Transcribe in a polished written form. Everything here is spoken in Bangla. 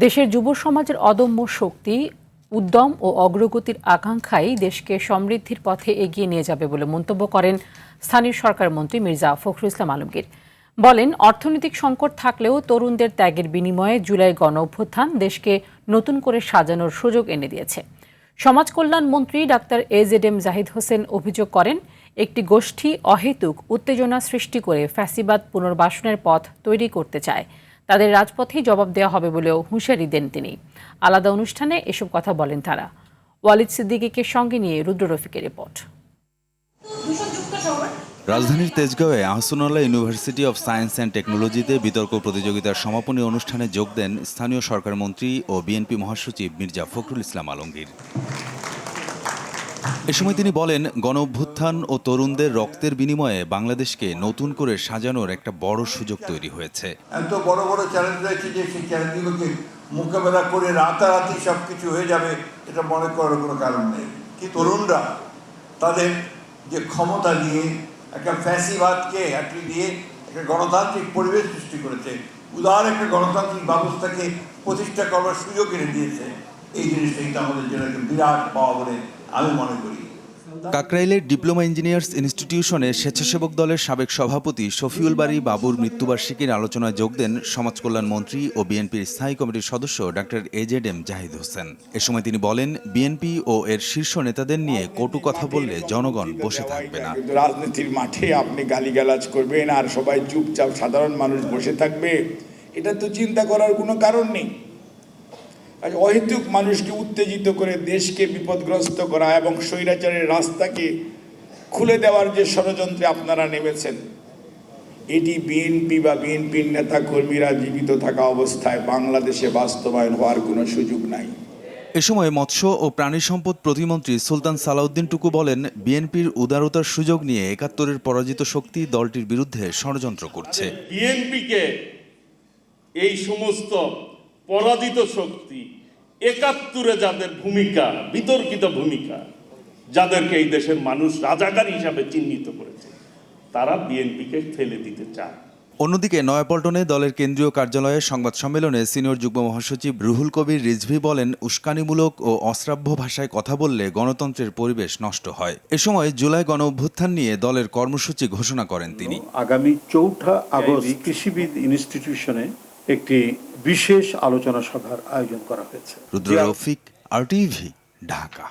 দেশের যুব সমাজের অদম্য শক্তি, উদ্যম ও অগ্রগতির আকাঙ্ক্ষাই দেশকে সমৃদ্ধির পথে এগিয়ে নিয়ে যাবে বলে মন্তব্য করেন স্থানীয় সরকার মন্ত্রী মির্জা ফখরুল ইসলাম আলমগীর। বলেন, অর্থনৈতিক সংকট থাকলেও তরুণদের ত্যাগের বিনিময়ে জুলাই গণ অভ্যুত্থান দেশকে নতুন করে সাজানোর সুযোগ এনে দিয়েছে। সমাজ কল্যাণ মন্ত্রী ডাক্তার এজেডএম জাহিদ হোসেন অভিযোগ করেন, একটি গোষ্ঠী অহেতুক উত্তেজনা সৃষ্টি করে ফ্যাসিবাদ পুনর্বাসনের পথ তৈরি করতে চায়। তাদের রাজপথেই জবাব দেওয়া হবে বলেও হুঁশিয়ারি দেন তিনি। আলাদা অনুষ্ঠানে এসব কথা বলেন তারা। ওয়ালিদ সিদ্দিকীকে সঙ্গে নিয়ে রুদ্র রফিকের রিপোর্ট। রাজধানীর তেজগাঁওয়ে Ahsanullah university of science and টেকনোলজিতে বিতর্ক প্রতিযোগিতার সমাপনী অনুষ্ঠানে যোগ দেন স্থানীয় সরকার মন্ত্রী ও বিএনপি মহাসচিব মির্জা ফখরুল ইসলাম আলমগীর। এ সময় তিনি বলেন, গণ অভ্যুত্থান ও তরুণদের রক্তের বিনিময়ে বাংলাদেশকে নতুন করে সাজানোর একটা বড় সুযোগ তৈরি হয়েছে। এত বড় বড় চ্যালেঞ্জ রয়েছে যে সেই চ্যালেঞ্জগুলোকে মোকাবেলা করে রাতারাতি সবকিছু হয়ে যাবে এটা মনে করার কোনো কারণ নেই। কি তরুণরা তাদের যে ক্ষমতা নিয়ে একটা ফ্যাসিবাদকে একটি দিয়ে একটা গণতান্ত্রিক পরিবেশ সৃষ্টি করেছে, উদার একটা গণতান্ত্রিক ব্যবস্থাকে প্রতিষ্ঠা করার সুযোগ এনে দিয়েছে। এই জিনিসটা কিন্তু আমাদের জন্য একটা বিরাট পাওয়া বলে আমি মনে করি। কাকরাইলের ডিপ্লোমা ইঞ্জিনিয়ার্স ইনস্টিটিউশনে স্বেচ্ছাসেবক দলের সাবেক সভাপতি শফিউল বারী বাবুর মৃত্যুবার্ষিকীর আলোচনায় যোগ দেন সমাজ কল্যাণ মন্ত্রী ও বিএনপির স্থায়ী কমিটির সদস্য ডাক্তার এজেডএম জাহিদ হোসেন। এ সময় তিনি বলেন, বিএনপি ও এর শীর্ষ নেতাদের নিয়ে কটু কথা বললে জনগণ বসে থাকবে না। রাজনীতির মাঠে আপনি গালিগালাজ করবেন আর সবাই চুপচাপ সাধারণ মানুষ বসে থাকবে, এটা তো চিন্তা করার কোনো কারণ নেই। অহেতুক মানুষকে উত্তেজিত করে দেশকে বিপদগ্রস্ত করা এবং স্বৈরাচারের রাস্তাকে খুলে দেওয়ার যে ষড়যন্ত্রে আপনারা নেমেছেন, এটি বিএনপি বা বিএনপির নেতা কর্মীরা জীবিত থাকা অবস্থায় বাংলাদেশে বাস্তবায়ন হওয়ার কোনো সুযোগ নাই। এ সময় মৎস্য ও প্রাণী সম্পদ প্রতিমন্ত্রী সুলতান সালাউদ্দিন টুকু বলেন, বিএনপির উদারতার সুযোগ নিয়ে ৭১-এর পরাজিত শক্তি দলটির বিরুদ্ধে ষড়যন্ত্র করছে। বিএনপিকে এই সমস্ত পরাজিত শক্তি ৭১-এ যাদের ভূমিকা, বিতর্কিত ভূমিকা, যাদেরকে এই দেশের মানুষ রাজাকার হিসাবে চিহ্নিত করেছে, তারা বিএনপিকে ফেলে দিতে চায়। অন্যদিকে নয়াপল্টনে দলের কেন্দ্রীয় কার্যালয়ে সংবাদ সম্মেলনে সিনিয়র যুগ্ম মহাসচিব রুহুল কবির রিজভী বলেন, উস্কানিমূলক ও অশ্রাব্য ভাষায় কথা বললে গণতন্ত্রের পরিবেশ নষ্ট হয়। এ সময় জুলাই গণ অভ্যুত্থান নিয়ে দলের কর্মসূচি ঘোষণা করেন তিনি। আগামী ৪ আগস্ট কৃষিবিদ ইনস্টিটিউশনে একটি বিশেষ আলোচনা সভার আয়োজন করা হয়েছে। রুদ্র রফিক, RTV, ঢাকা।